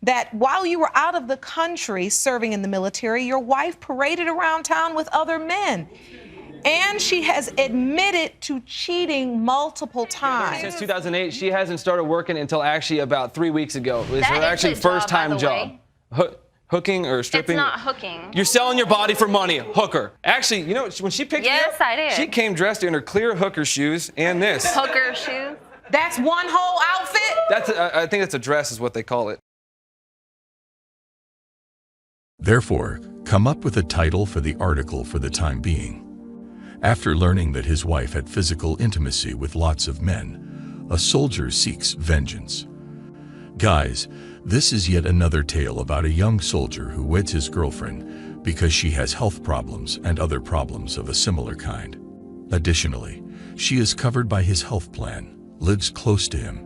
that while you were out of the country serving in the military, your wife paraded around town with other men. And she has admitted to cheating multiple times. Since 2008, she hasn't started working until actually about 3 weeks ago. It was her That actually is a job, first-time by the job. way. Hooking or stripping? It's not hooking. You're selling your body for money. Hooker. Actually, you know, when she picked me up, Yes, I did. she came dressed in her clear hooker shoes and this. Hooker shoes. That's one whole outfit? I think that's a dress is what they call it. Therefore, come up with a title for the article for the time being. After learning that his wife had physical intimacy with lots of men, a soldier seeks vengeance. Guys, this is yet another tale about a young soldier who weds his girlfriend because she has health problems and other problems of a similar kind. Additionally, she is covered by his health plan, lives close to him,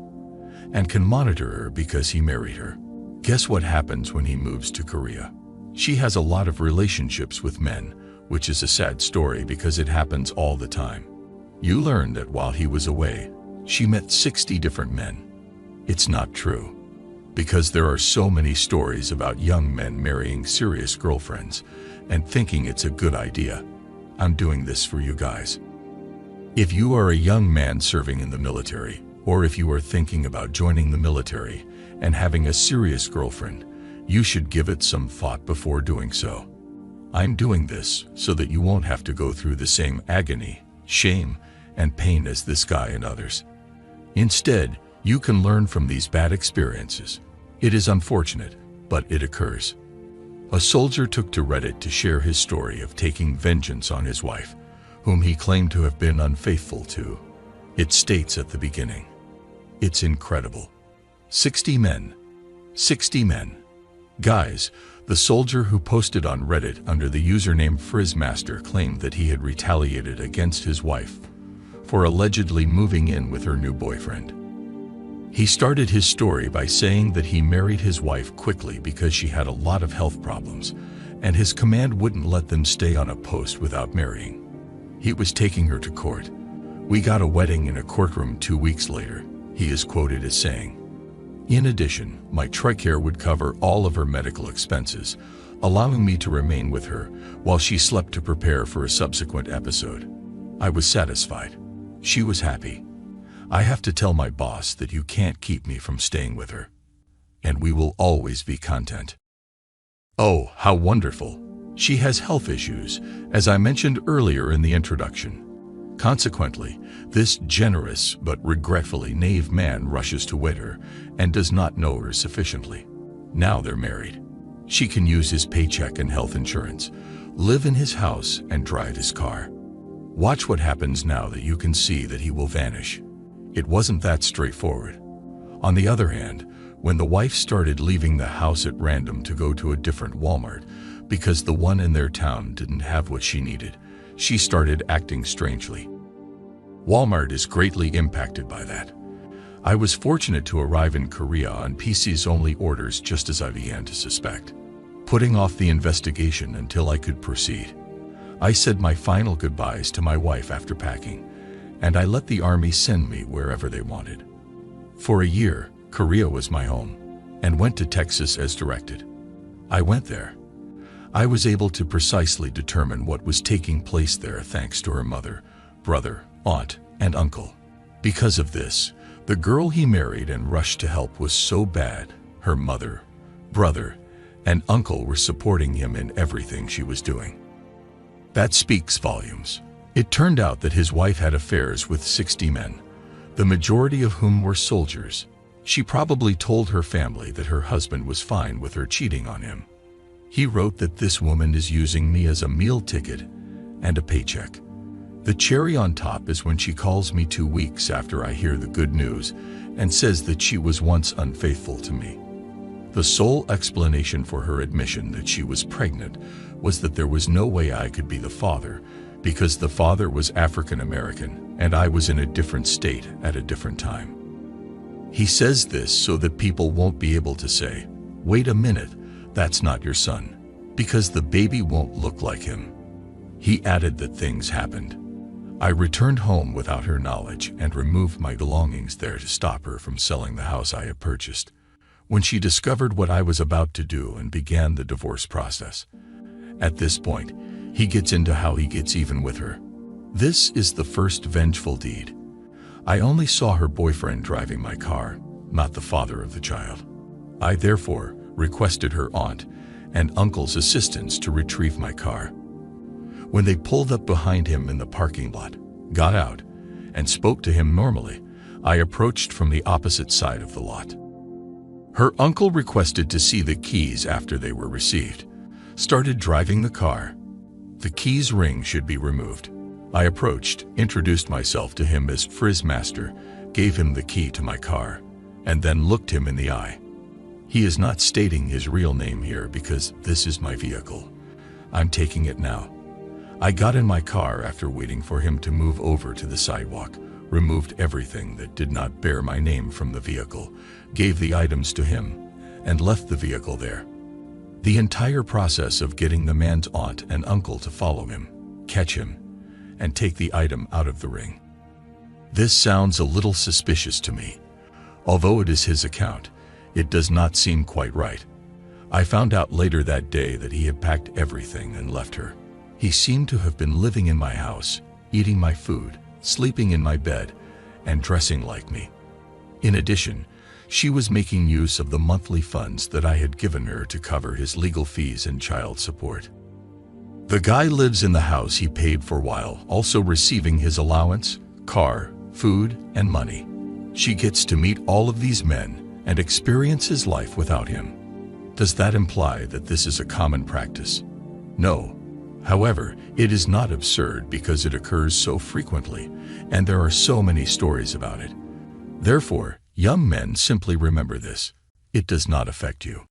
and can monitor her because he married her. Guess what happens when he moves to Korea? She has a lot of relationships with men, which is a sad story because it happens all the time. You learn that while he was away, she met 60 different men. It's not true, because there are so many stories about young men marrying serious girlfriends and thinking it's a good idea. I'm doing this for you guys. If you are a young man serving in the military, or if you are thinking about joining the military and having a serious girlfriend, you should give it some thought before doing so. I'm doing this so that you won't have to go through the same agony, shame, and pain as this guy and others. Instead, you can learn from these bad experiences. It is unfortunate, but it occurs. A soldier took to Reddit to share his story of taking vengeance on his wife, whom he claimed to have been unfaithful to. It states at the beginning, "It's incredible. 60 men. 60 men." Guys, the soldier who posted on Reddit under the username Frizzmaster claimed that he had retaliated against his wife for allegedly moving in with her new boyfriend. He started his story by saying that he married his wife quickly because she had a lot of health problems, and his command wouldn't let them stay on a post without marrying. He was taking her to court. "We got a wedding in a courtroom 2 weeks later," he is quoted as saying. "In addition, my TRICARE would cover all of her medical expenses, allowing me to remain with her while she slept to prepare for a subsequent episode. I was satisfied. She was happy. I have to tell my boss that you can't keep me from staying with her. And we will always be content." Oh, how wonderful. She has health issues, as I mentioned earlier in the introduction. Consequently, this generous but regretfully naive man rushes to wed her and does not know her sufficiently. Now they're married. She can use his paycheck and health insurance, live in his house, and drive his car. Watch what happens now that you can see that he will vanish. It wasn't that straightforward. On the other hand, when the wife started leaving the house at random to go to a different Walmart because the one in their town didn't have what she needed, she started acting strangely. Walmart is greatly impacted by that. I was fortunate to arrive in Korea on PCs-only orders just as I began to suspect, putting off the investigation until I could proceed. I said my final goodbyes to my wife after packing, and I let the army send me wherever they wanted. For a year, Korea was my home, and went to Texas as directed. I went there. I was able to precisely determine what was taking place there thanks to her mother, brother, aunt, and uncle. Because of this, the girl he married and rushed to help was so bad, her mother, brother, and uncle were supporting him in everything she was doing. That speaks volumes. It turned out that his wife had affairs with 60 men, the majority of whom were soldiers. She probably told her family that her husband was fine with her cheating on him. He wrote that this woman is using me as a meal ticket and a paycheck. The cherry on top is when she calls me 2 weeks after I hear the good news and says that she was once unfaithful to me. The sole explanation for her admission that she was pregnant was that there was no way I could be the father because the father was African American and I was in a different state at a different time. He says this so that people won't be able to say, "Wait a minute, that's not your son," because the baby won't look like him. He added that things happened. I returned home without her knowledge and removed my belongings there to stop her from selling the house I had purchased. when she discovered what I was about to do and began the divorce process. At this point, he gets into how he gets even with her. This is the first vengeful deed. I only saw her boyfriend driving my car, not the father of the child. I therefore requested her aunt and uncle's assistance to retrieve my car. When they pulled up behind him in the parking lot, got out, and spoke to him normally, I approached from the opposite side of the lot. Her uncle requested to see the keys after they were received, started driving the car. The keys ring should be removed. I approached, introduced myself to him as Frizz Master, gave him the key to my car, and then looked him in the eye. He is not stating his real name here because this is my vehicle. I'm taking it now. I got in my car after waiting for him to move over to the sidewalk, removed everything that did not bear my name from the vehicle, gave the items to him, and left the vehicle there. The entire process of getting the man's aunt and uncle to follow him, catch him, and take the item out of the ring. This sounds a little suspicious to me. Although it is his account, it does not seem quite right. I found out later that day that he had packed everything and left her. He seemed to have been living in my house, eating my food, sleeping in my bed, and dressing like me. In addition, she was making use of the monthly funds that I had given her to cover his legal fees and child support. The guy lives in the house he paid for while also receiving his allowance, car, food, and money. She gets to meet all of these men and experience his life without him. Does that imply that this is a common practice? No. However, it is not absurd because it occurs so frequently, and there are so many stories about it. Therefore, young men simply remember this. It does not affect you.